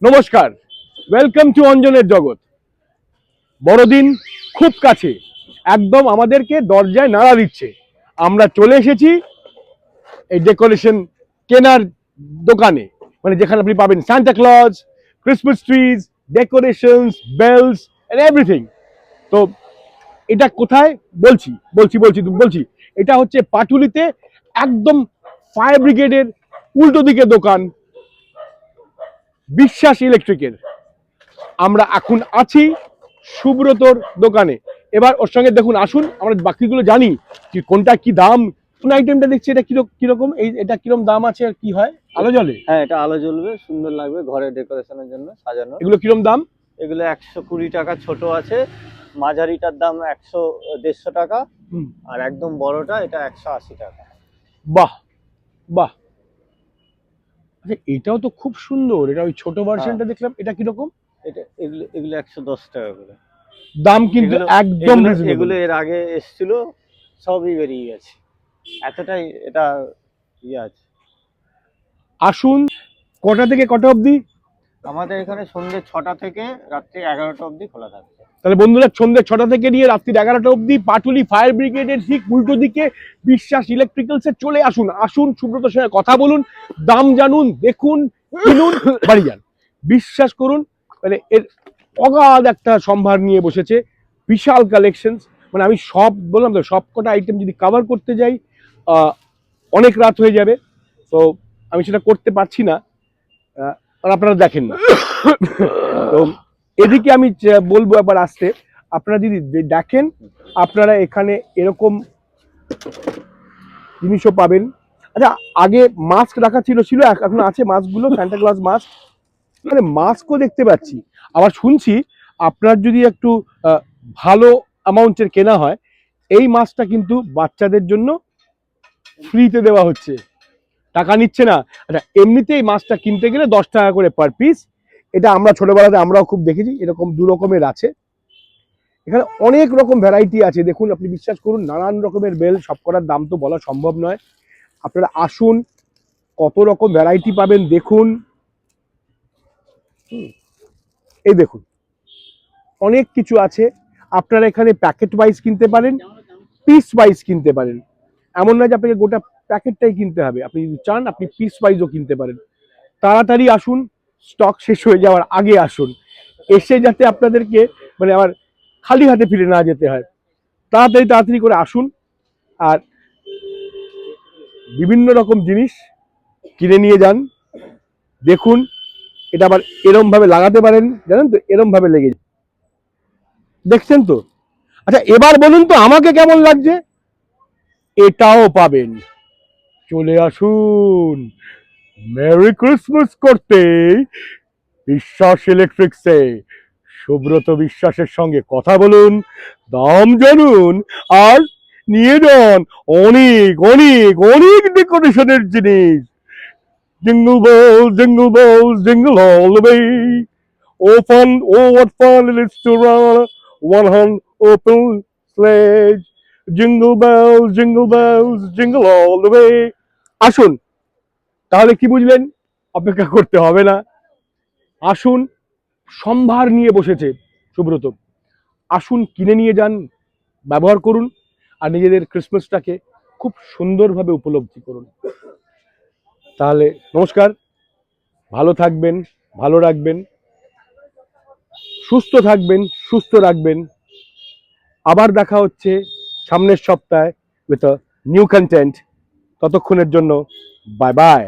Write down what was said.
নমস্কার, welcome to অঞ্জনের জগৎ। বড়দিন খুব কাছে, একদম আমাদেরকে দরজায় নাড়া দিচ্ছে। আমরা চলে এসেছি এই ডেকোরেশন কেনার দোকানে, মানে যেখানে আপনি পাবেন Santa Claus, Christmas trees, decorations, bells and everything. তো এটা কোথায় বলছি, এটা হচ্ছে পাটুলিতে, একদম ফায়ার ব্রিগেডের উল্টো দিকে দোকান, বিশ্বাস ইলেকট্রিকের। আমরা এখন আছি সুব্রতর দোকানে। এবার ওর সঙ্গে দেখুন, আসুন আমরা বাকিগুলো জানি কি কোনটা কি দাম। কোন আইটেমটা দেখছি এটা কিরকম, এটা কিরকম দাম আছে আর কি হয়? আলো জ্বলে? হ্যাঁ, এটা আলো জ্বলবে, সুন্দর লাগবে ঘরে ডেকোরেশনের জন্য সাজানো। এগুলো কিরকম দাম? এগুলো 120 টাকা ছোট আছে, মাঝারিটার দাম 100-150 টাকা, আর একদম বড়টা এটা 180 টাকা। বাহ বাহ, আচ্ছা এটাও তো খুব সুন্দর। এটা ওই ছোট ভার্সনটা দেখলাম, এটা কিরকম? এগুলো 110 টাকা করে দাম, কিন্তু একদম এগুলো এর আগে এসেছিল, সবই বেরিয়ে গেছে, এতটাই এটা ইয়ে আছে। আসুন, কটা থেকে কটা অবধি? আমাদের এখানে সন্ধ্যে 6টা থেকে রাত্রি 11টা অবধি খোলা থাকে। তাহলে বন্ধুরা, সন্ধ্যে 6টা থেকে নিয়ে রাত্রি 11টা অবধি পাটুলি ফায়ার ব্রিগেডের ঠিক উল্টো দিকে বিশ্বাস ইলেকট্রিক্যালসে চলে আসুন। আসুন, সুব্রতর সঙ্গে কথা বলুন, দাম জানুন, দেখুন, কিনুন, বাড়ি যান। বিশ্বাস করুন, মানে এর অগাধ একটা সম্ভার নিয়ে বসেছে, বিশাল কালেকশনস। মানে আমি সব বললাম তো, সব কটা আইটেম যদি কভার করতে যাই অনেক রাত হয়ে যাবে, তো আমি সেটা করতে পারছি না, আর আপনারা দেখেন না। তো এদিকে আমি বলবো একবার আসতে, আপনারা যদি দেখেন, আপনারা এখানে এরকম জিনিসও পাবেন। আচ্ছা, আগে মাস্ক রাখা ছিল, এখন আছে মাস্কগুলো, সান্টা ক্লজ মাস্ক, মানে মাস্কও দেখতে পাচ্ছি। আবার শুনছি আপনার যদি একটু ভালো অ্যামাউন্টের কেনা হয়, এই মাস্কটা কিন্তু বাচ্চাদের জন্য ফ্রিতে দেওয়া হচ্ছে, টাকা নিচ্ছে না। আচ্ছা, এমনিতে এই মাছটা কিনতে গেলে 10 টাকা করে পার পিস। এটা আমরা ছোটবেলাতে আমরাও খুব দেখেছি, এরকম 2 রকমের আছে। এখানে অনেক রকম ভ্যারাইটি আছে, দেখুন, আপনি বিশ্বাস করুন, নানান রকমের বেল, সব কটার দাম তো বলা সম্ভব নয়। আপনারা আসুন, কত রকম ভ্যারাইটি পাবেন দেখুন। এই দেখুন, অনেক কিছু আছে। আপনারা এখানে প্যাকেট ওয়াইজ কিনতে পারেন, পিস ওয়াইজ কিনতে পারেন। এমন নয় যে আপনাকে গোটা প্যাকেটটাই কিনতে হবে, আপনি যদি চান আপনি পিস ওয়াইজও কিনতে পারেন। তাড়াতাড়ি আসুন, স্টক শেষ হয়ে যাওয়ার আগে আসুন, এসে যাতে আপনাদেরকে মানে আবার খালি হাতে ফিরে না যেতে হয়। তাড়াতাড়ি করে আসুন, আর বিভিন্ন রকম জিনিস কিনে নিয়ে যান। দেখুন, এটা আবার এরম ভাবে লাগাতে পারেন, জানেন তো, এরম ভাবে লেগে যায়। দেখছেন তো? আচ্ছা, এবার বলুন তো আমাকে কেমন লাগছে? এটাও পাবেন, চলে আসুন মেরি ক্রিসমাস করতে বিশ্বাস ইলেকট্রিক্সে। সুব্রত বিশ্বাসের সঙ্গে কথা বলুন, দাম জানুন, আর নিয়ে যান অনেক অনেক অনেক ডেকোরেশনের জিনিস। Jingle bells, jingle bells, jingle all the way. Oh fun, oh what fun it is to run one horn open sledge. Jingle bells, jingle all the way. আসুন, তাহলে কি বুঝলেন? অপেক্ষা করতে হবে না। আসুন, সম্ভার নিয়ে বসেছে সুব্রত। আসুন, কিনে নিয়ে যান, ব্যবহার করুন, আর নিজেদের ক্রিসমাসটাকে খুব সুন্দরভাবে উপলব্ধি করুন। তাহলে নমস্কার, ভালো থাকবেন, ভালো রাখবেন, সুস্থ থাকবেন, সুস্থ রাখবেন। আবার দেখা হচ্ছে সামনের সপ্তাহে উইথ আ নিউ কন্টেন্ট। ততক্ষণের জন্য বাই বাই।